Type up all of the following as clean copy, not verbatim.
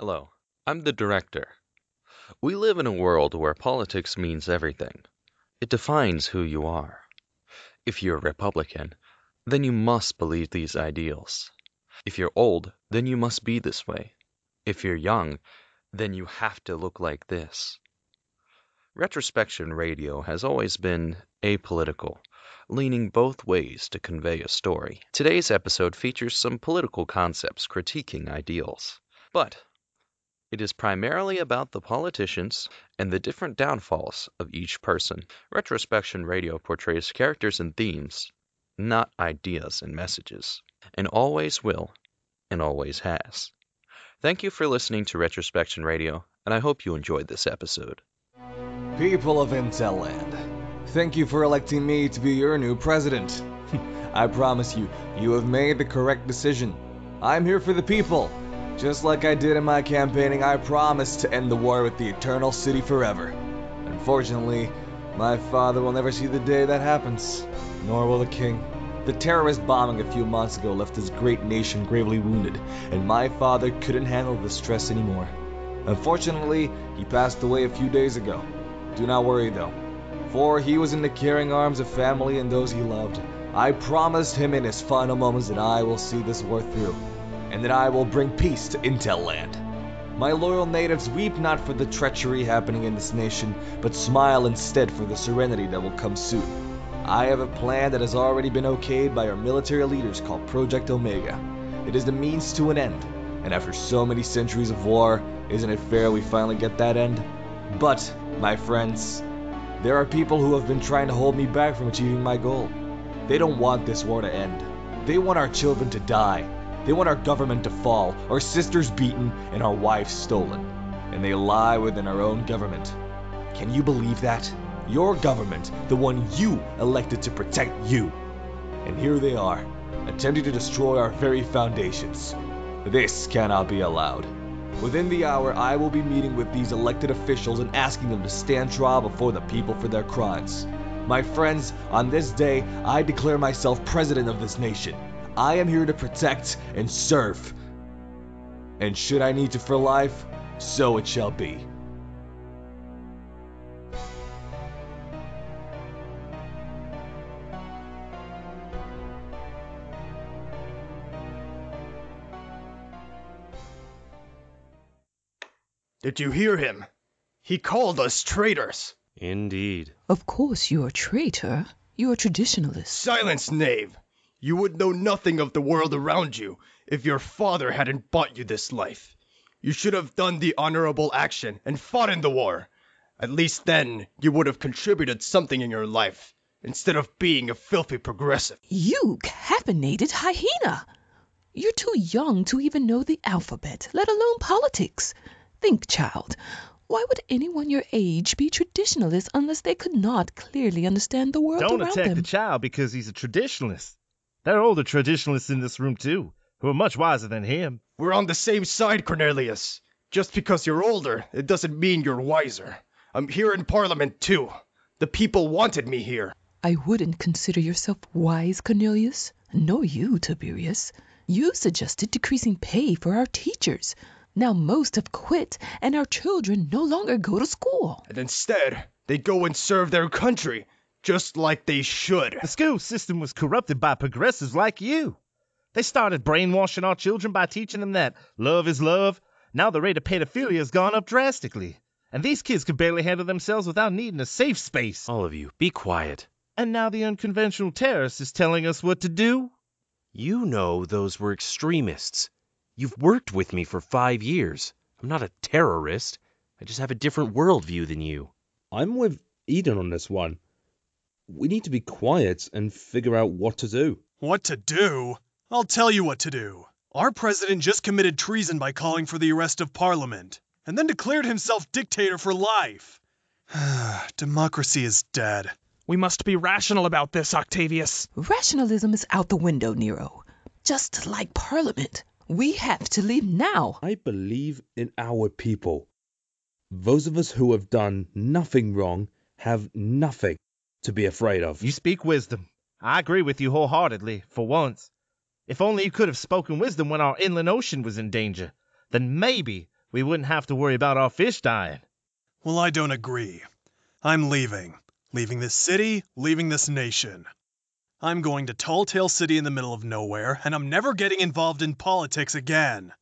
Hello, I'm the director. We live in a world where politics means everything. It defines who you are. If you're a Republican, then you must believe these ideals. If you're old, then you must be this way. If you're young, then you have to look like this. Retrospection radio has always been apolitical, leaning both ways to convey a story. Today's episode features some political concepts critiquing ideals. But it is primarily about the politicians and the different downfalls of each person. Retrospection radio portrays characters and themes, not ideas and messages, and always will, and always has. Thank you for listening to Retrospection Radio, and I hope you enjoyed this episode. People of Intelland, thank you for electing me to be your new president. I promise you, you have made the correct decision. I'm here for the people. Just like I did in my campaigning, I promised to end the war with the Eternal City forever. Unfortunately, my father will never see the day that happens, nor will the king. The terrorist bombing a few months ago left his great nation gravely wounded, and my father couldn't handle the stress anymore. Unfortunately, he passed away a few days ago. Do not worry though, for he was in the caring arms of family and those he loved. I promised him in his final moments that I will see this war through, and that I will bring peace to Intelland. My loyal natives weep not for the treachery happening in this nation, but smile instead for the serenity that will come soon. I have a plan that has already been okayed by our military leaders called Project Omega. It is the means to an end, and after so many centuries of war, isn't it fair we finally get that end? But, my friends, there are people who have been trying to hold me back from achieving my goal. They don't want this war to end. They want our children to die. They want our government to fall, our sisters beaten, and our wives stolen. And they lie within our own government. Can you believe that? Your government, the one you elected to protect you. And here they are, attempting to destroy our very foundations. This cannot be allowed. Within the hour, I will be meeting with these elected officials and asking them to stand trial before the people for their crimes. My friends, on this day, I declare myself president of this nation. I am here to protect and serve. And should I need to for life, so it shall be. Did you hear him? He called us traitors. Indeed. Of course you're a traitor. You're a traditionalist. Silence, knave! You would know nothing of the world around you if your father hadn't bought you this life. You should have done the honorable action and fought in the war. At least then you would have contributed something in your life, instead of being a filthy progressive. You caffeinated hyena! You're too young to even know the alphabet, let alone politics. Think, child. Why would anyone your age be traditionalist unless they could not clearly understand the world Don't around attack them? the child because he's a traditionalist. There are older traditionalists in this room too, who are much wiser than him. We're on the same side, Cornelius. Just because you're older, it doesn't mean you're wiser. I'm here in Parliament too. The people wanted me here. I wouldn't consider yourself wise, Cornelius. Nor you, Tiberius. You suggested decreasing pay for our teachers. Now most have quit, and our children no longer go to school. And instead, they go and serve their country, just like they should. The school system was corrupted by progressives like you. They started brainwashing our children by teaching them that love is love. Now the rate of pedophilia has gone up drastically. And these kids could barely handle themselves without needing a safe space. All of you, be quiet. And now the unconventional terrorist is telling us what to do? You know those were extremists. You've worked with me for 5 years. I'm not a terrorist. I just have a different worldview than you. I'm with Eden on this one. We need to be quiet and figure out what to do. What to do? I'll tell you what to do. Our president just committed treason by calling for the arrest of Parliament, and then declared himself dictator for life. Democracy is dead. We must be rational about this, Octavius. Rationalism is out the window, Nero. Just like Parliament. We have to leave now. I believe in our people. Those of us who have done nothing wrong have nothing to be afraid of. You speak wisdom. I agree with you wholeheartedly, for once. If only you could have spoken wisdom when our inland ocean was in danger, then maybe We wouldn't have to worry about our fish dying. Well, I don't agree. I'm leaving. Leaving this city, leaving this nation. I'm going to Tall Tale City in the middle of nowhere, and I'm never getting involved in politics again.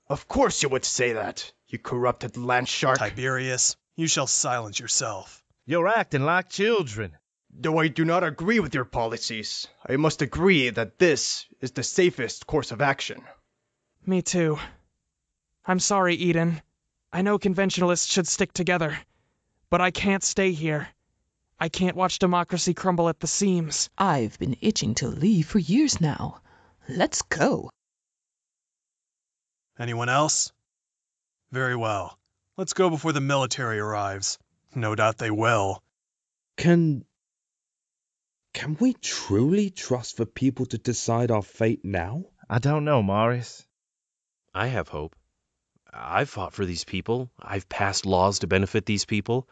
Of course you would say that, you corrupted land shark. Tiberius, you shall silence yourself. You're acting like children. Though I do not agree with your policies, I must agree that this is the safest course of action. Me too. I'm sorry, Eden. I know conventionalists should stick together, but I can't stay here. I can't watch democracy crumble at the seams. I've been itching to leave for years now. Let's go. Anyone else? Very well. Let's go before the military arrives. No doubt they will. Can we truly trust for people to decide our fate now? I don't know, Marius. I have hope. I've fought for these people. I've passed laws to benefit these people.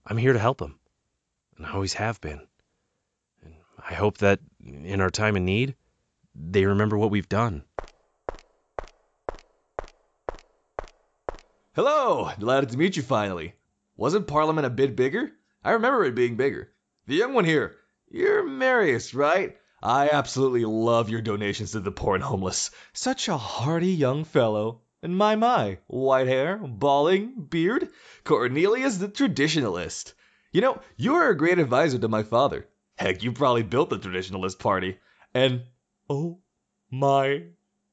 I'm here to help them. And I always have been. And I hope that, in our time of need, they remember what we've done. Hello! Delighted to meet you finally. Wasn't Parliament a bit bigger? I remember it being bigger. The young one here, you're Marius, right? I absolutely love your donations to the poor and homeless. Such a hearty young fellow. And my, white hair, balding, beard. Cornelius the traditionalist. You know, you were a great advisor to my father. Heck, you probably built the traditionalist party. And, oh my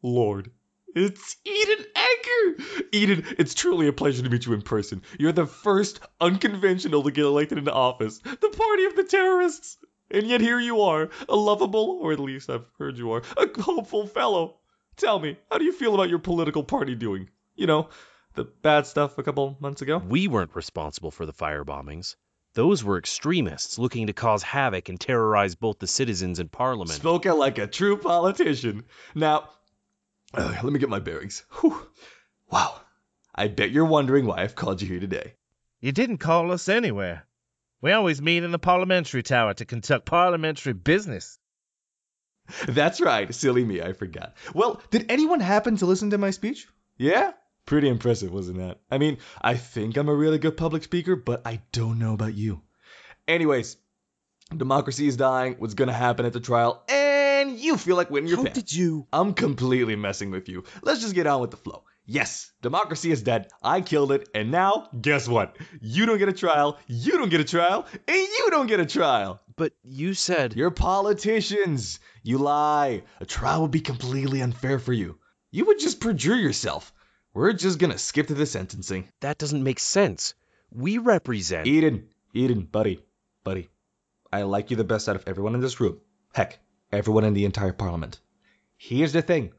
lord, it's Eden Anchor! Eden, it's truly a pleasure to meet you in person. You're the first unconventional to get elected into office. The party of the terrorists. And yet here you are, a lovable, or at least I've heard you are, a hopeful fellow. Tell me, how do you feel about your political party doing? You know, the bad stuff a couple months ago? We weren't responsible for the fire bombings. Those were extremists looking to cause havoc and terrorize both the citizens and Parliament. Spoke out like a true politician. Now, let me get my bearings. Whew. Wow. I bet you're wondering why I've called you here today. You didn't call us anywhere. We always meet in the parliamentary tower to conduct parliamentary business. That's right. Silly me, I forgot. Well, did anyone happen to listen to my speech? Yeah? Pretty impressive, wasn't that? I mean, I think I'm a really good public speaker, but I don't know about you. Anyways, democracy is dying, what's gonna happen at the trial, and you feel like winning your pen. How did you... I'm completely messing with you. Let's just get on with the flow. Yes, democracy is dead. I killed it, and now, guess what? You don't get a trial, you don't get a trial, and you don't get a trial. But you said... You're politicians. You lie. A trial would be completely unfair for you. You would just perjure yourself. We're just gonna skip to the sentencing. That doesn't make sense. We represent... Eden, buddy. I like you the best out of everyone in this room. Heck, everyone in the entire parliament. Here's the thing.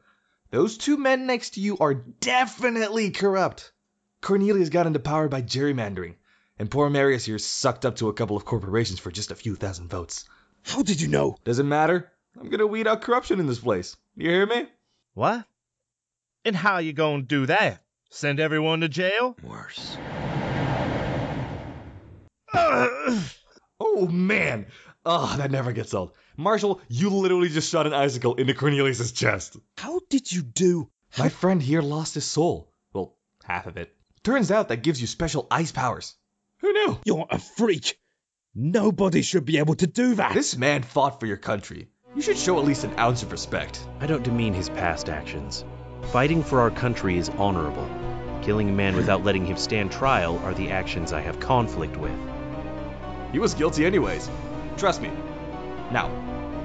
Those two men next to you are definitely corrupt. Cornelius got into power by gerrymandering, and poor Marius here sucked up to a couple of corporations for just a few thousand votes. How did you know? Doesn't matter. I'm gonna weed out corruption in this place. You hear me? What? And how you gonna do that? Send everyone to jail? Worse. Oh, man. Oh, that never gets old. Marshall, you literally just shot an icicle into Cornelius' chest. How did you do? My friend here lost his soul. Well, half of it. Turns out that gives you special ice powers. Who knew? You're a freak. Nobody should be able to do that. This man fought for your country. You should show at least an ounce of respect. I don't demean his past actions. Fighting for our country is honorable. Killing a man without letting him stand trial are the actions I have conflict with. He was guilty anyways. Trust me. Now,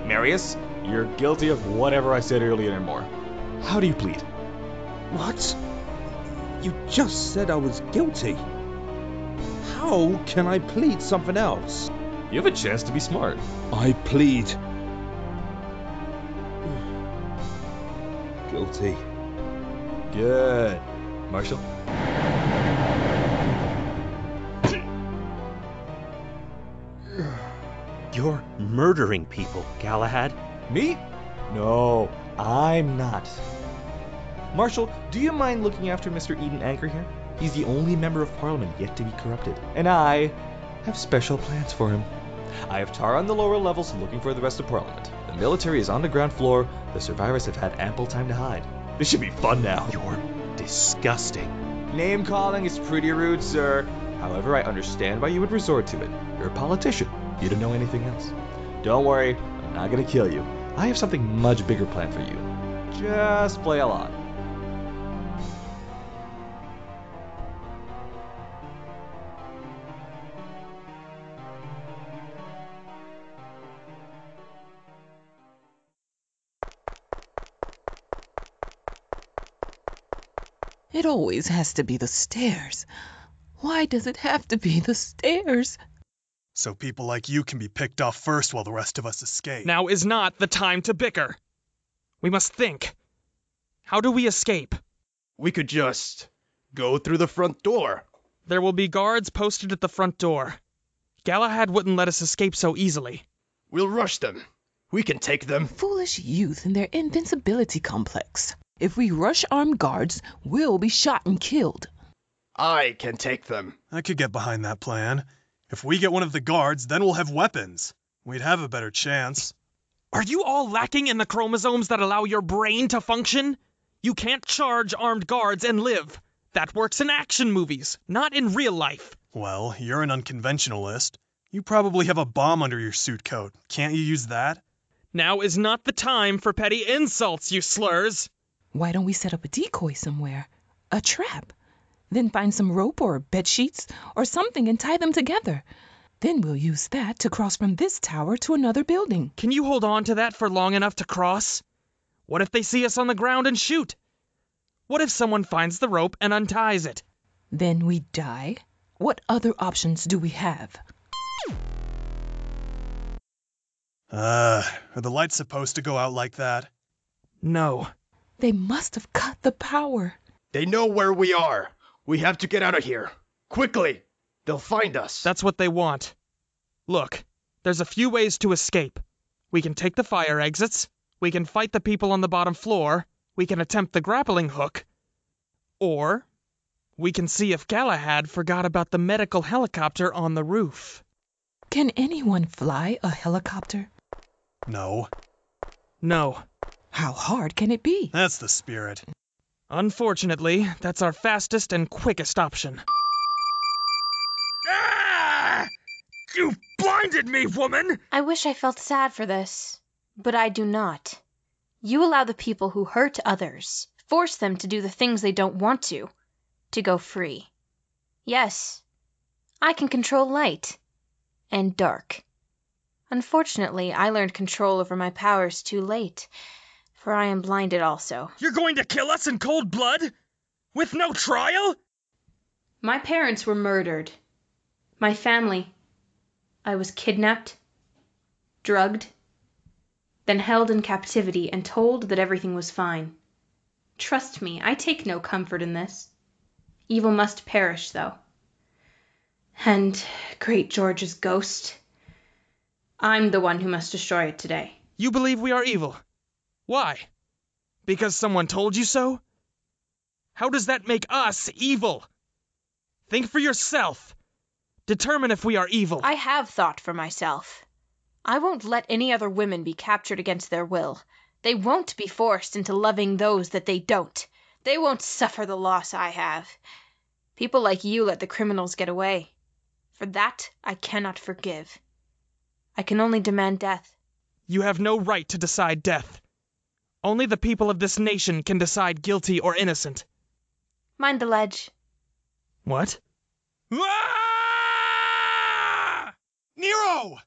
Marius, you're guilty of whatever I said earlier and more. How do you plead? What? You just said I was guilty. How can I plead something else? You have a chance to be smart. I plead guilty. Good. Marshall? You're murdering people, Galahad. Me? No, I'm not. Marshall, do you mind looking after Mr. Eden Anchor here? He's the only member of Parliament yet to be corrupted, and I have special plans for him. I have Tar on the lower levels looking for the rest of Parliament. The military is on the ground floor. The survivors have had ample time to hide. This should be fun now. You're disgusting. Name-calling is pretty rude, sir. However, I understand why you would resort to it. You're a politician. You don't know anything else. Don't worry, I'm not gonna kill you. I have something much bigger planned for you. Just play along. It always has to be the stairs. Why does it have to be the stairs? So people like you can be picked off first while the rest of us escape. Now is not the time to bicker. We must think. How do we escape? We could just go through the front door. There will be guards posted at the front door. Galahad wouldn't let us escape so easily. We'll rush them. We can take them. Foolish youth and their invincibility complex. If we rush armed guards, we'll be shot and killed. I can take them. I could get behind that plan. If we get one of the guards, then we'll have weapons. We'd have a better chance. Are you all lacking in the chromosomes that allow your brain to function? You can't charge armed guards and live. That works in action movies, not in real life. Well, you're an unconventionalist. You probably have a bomb under your suit coat. Can't you use that? Now is not the time for petty insults, you slurs. Why don't we set up a decoy somewhere? A trap? Then find some rope or bed sheets or something and tie them together. Then we'll use that to cross from this tower to another building. Can you hold on to that for long enough to cross? What if they see us on the ground and shoot? What if someone finds the rope and unties it? Then we die? What other options do we have? Are the lights supposed to go out like that? No. They must have cut the power. They know where we are. We have to get out of here. Quickly. They'll find us. That's what they want. Look, there's a few ways to escape. We can take the fire exits. We can fight the people on the bottom floor. We can attempt the grappling hook. Or we can see if Galahad forgot about the medical helicopter on the roof. Can anyone fly a helicopter? No. No. How hard can it be? That's the spirit. Unfortunately, that's our fastest and quickest option. Ah! You blinded me, woman! I wish I felt sad for this, but I do not. You allow the people who hurt others, force them to do the things they don't want to go free. Yes, I can control light and dark. Unfortunately, I learned control over my powers too late, for I am blinded also. You're going to kill us in cold blood? With no trial? My parents were murdered. My family. I was kidnapped, drugged, then held in captivity and told that everything was fine. Trust me, I take no comfort in this. Evil must perish, though. And Great George's ghost, I'm the one who must destroy it today. You believe we are evil? Why? Because someone told you so? How does that make us evil? Think for yourself. Determine if we are evil. I have thought for myself. I won't let any other women be captured against their will. They won't be forced into loving those that they don't. They won't suffer the loss I have. People like you let the criminals get away. For that, I cannot forgive. I can only demand death. You have no right to decide death. Only the people of this nation can decide guilty or innocent. Mind the ledge. What? Ah! Nero!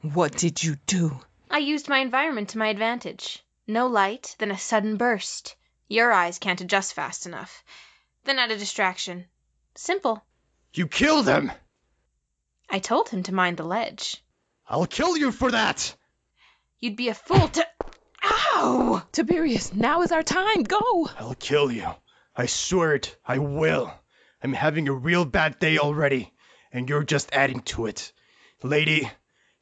What did you do? I used my environment to my advantage. No light, then a sudden burst. Your eyes can't adjust fast enough. Then add a distraction. Simple. You killed him! I told him to mind the ledge. I'll kill you for that! You'd be a fool to... Ow! Tiberius, now is our time. Go! I'll kill you. I swear it. I will. I'm having a real bad day already, and you're just adding to it. Lady,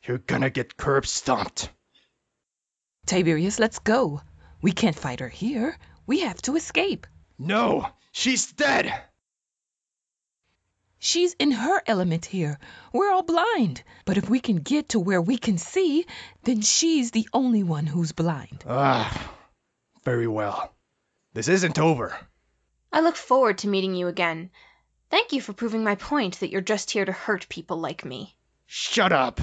you're gonna get curb stomped. Tiberius, let's go. We can't fight her here. We have to escape. No, she's dead. She's in her element here. We're all blind. But if we can get to where we can see, then she's the only one who's blind. Very well. This isn't over. I look forward to meeting you again. Thank you for proving my point that you're just here to hurt people like me. Shut up!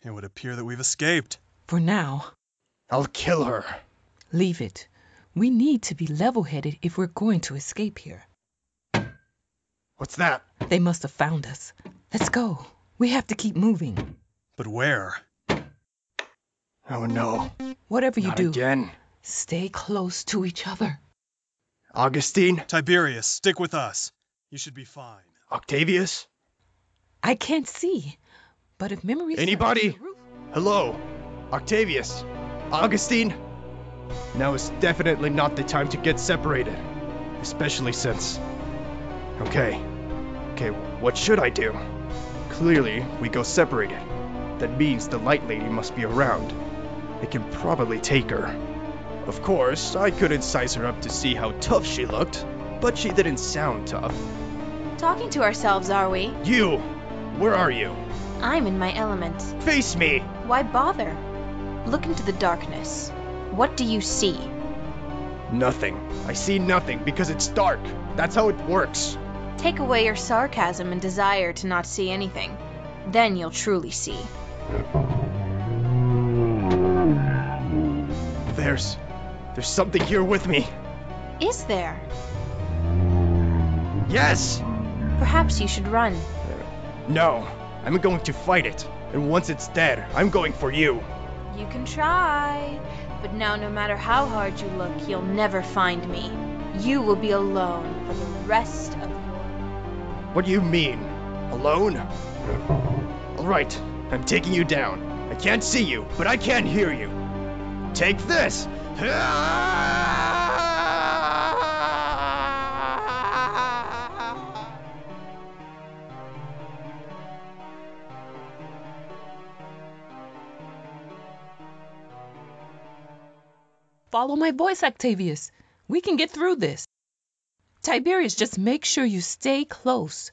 It would appear that we've escaped. For now, I'll kill her. leave it. We need to be level-headed if we're going to escape here. What's that? They must have found us. Let's go. We have to keep moving. But where? Oh no. Whatever you Not do, again. stay close to each other. Augustine? Tiberius, stick with us. You should be fine. Octavius? I can't see, but if memory serves, Anybody? the roof- Hello? Octavius? Augustine? Now is definitely not the time to get separated. Especially since... Okay, what should I do? Clearly, we go separated. That means the Light Lady must be around. I can probably take her. Of course, I couldn't size her up to see how tough she looked, but she didn't sound tough. Talking to ourselves, are we? You! Where are you? I'm in my element. Face me! Why bother? Look into the darkness. What do you see? Nothing. I see nothing because it's dark. That's how it works. Take away your sarcasm and desire to not see anything. Then you'll truly see. There's something here with me. Is there? Yes! Perhaps you should run. No, I'm going to fight it. And once it's dead, I'm going for you. You can try. But now no matter how hard you look, you'll never find me. You will be alone for the rest of your... What do you mean? Alone? Alright, I'm taking you down. I can't see you, but I can hear you. Take this! Follow my voice, Octavius. We can get through this. Tiberius, just make sure you stay close.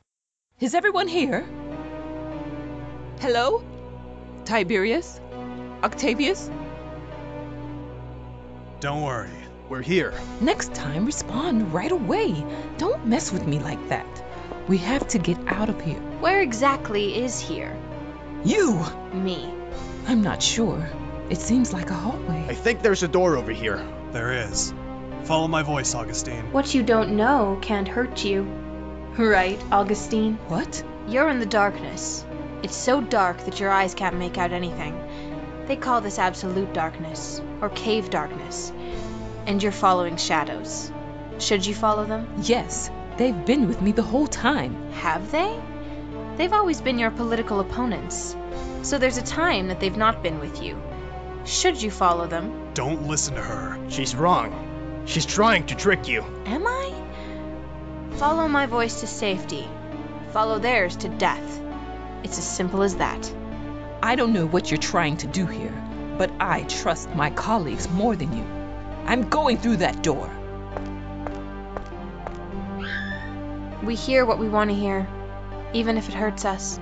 Is everyone here? Hello? Tiberius? Octavius? Don't worry. We're here. Next time, respond right away. Don't mess with me like that. We have to get out of here. Where exactly is here? You! Me. I'm not sure. It seems like a hallway. I think there's a door over here. There is. Follow my voice, Augustine. What you don't know can't hurt you. Right, Augustine? What? You're in the darkness. It's so dark that your eyes can't make out anything. They call this absolute darkness, or cave darkness. And you're following shadows. Should you follow them? Yes, they've been with me the whole time. Have they? They've always been your political opponents. So there's a time that they've not been with you. Should you follow them? Don't listen to her. She's wrong. She's trying to trick you. Am I? Follow my voice to safety. Follow theirs to death. It's as simple as that. I don't know what you're trying to do here, but I trust my colleagues more than you. I'm going through that door. We hear what we want to hear, even if it hurts us.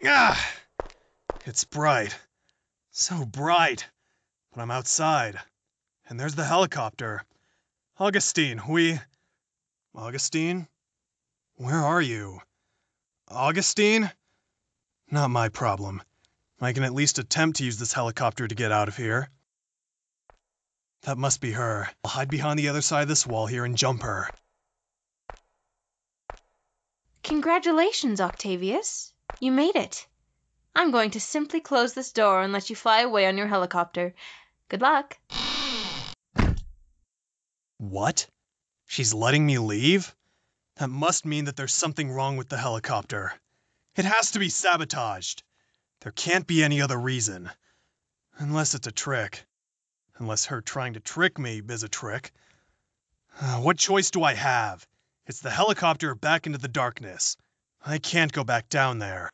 Ah! It's bright. So bright. But I'm outside. And there's the helicopter. Augustine, Augustine? Where are you? Augustine? Not my problem. I can at least attempt to use this helicopter to get out of here. That must be her. I'll hide behind the other side of this wall here and jump her. Congratulations, Octavius. You made it. I'm going to simply close this door and let you fly away on your helicopter. Good luck. What? She's letting me leave? That must mean that there's something wrong with the helicopter. It has to be sabotaged. There can't be any other reason. Unless it's a trick. Unless her trying to trick me is a trick. What choice do I have? It's the helicopter back into the darkness. I can't go back down there.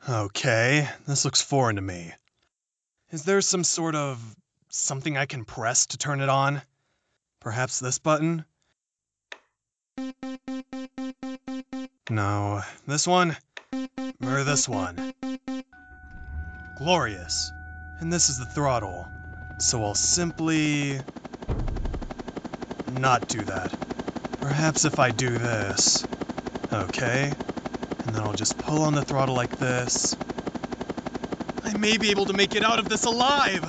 Okay, this looks foreign to me. Is there some sort of something I can press to turn it on? Perhaps this button? No, this one? Or this one? Glorious. And this is the throttle. So I'll simply not do that. Perhaps if I do this. Okay. And then I'll just pull on the throttle like this. I may be able to make it out of this alive!